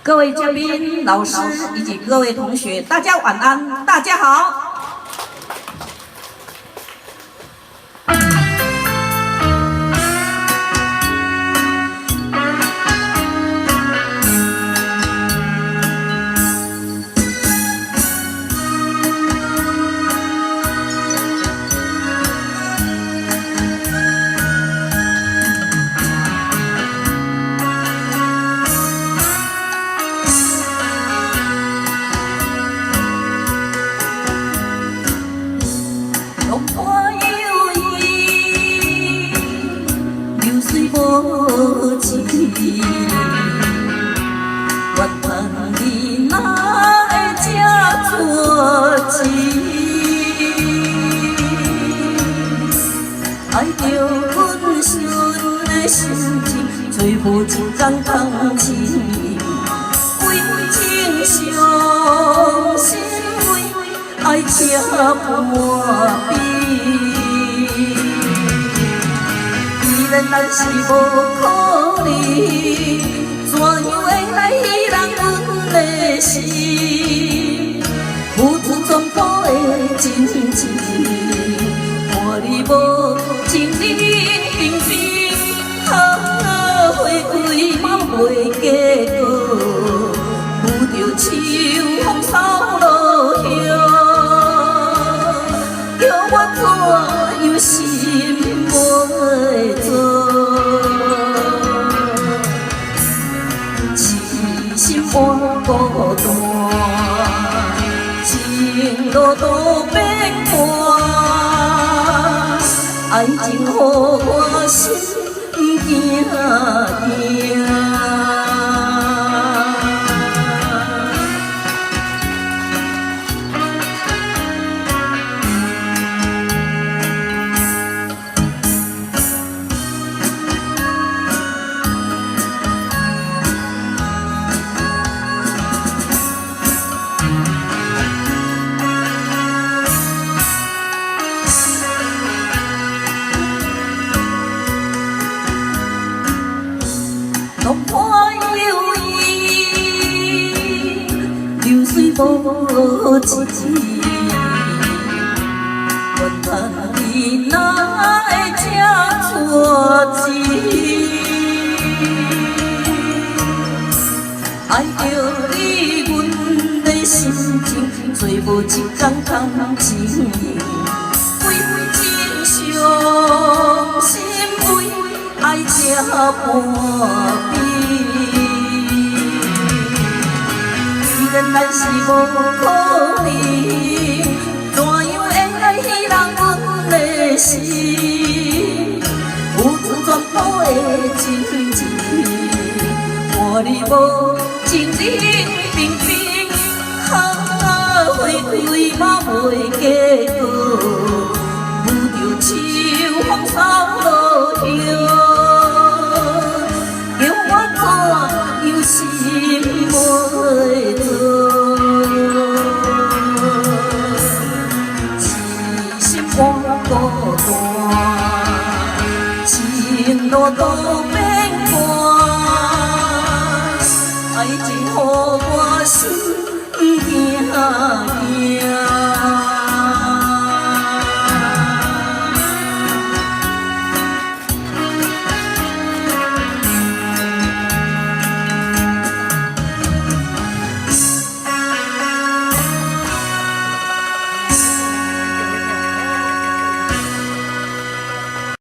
各位嘉宾、老师以及各位同学，大家晚安，大家好。无情，怨叹你哪会这错情？爱着阮纯的心情，找无一天通情。为情伤心，为爱吃半边。 咱是无可能，怎样会来依人阮的心？付出全部的真情，看你无情冷冰冰，花开嘛袂结果，扶着秋风扫落叶，叫我怎样心袂做？ 半孤单，情路都变淡，爱情予我心惊惊。 落花有意，流水无情。怨叹你哪会这错情？爱着你，阮的心情做无一天通情。为情伤心，为爱吃半。 咱是无可能，怎样会来依人阮的心？付出全部的真情，看你无情冷冰冰，花开嘛袂结果，扶着秋风扫落叶，叫我怎样心袂做？ 孤单，情路都变淡，爱情予我心惊惊。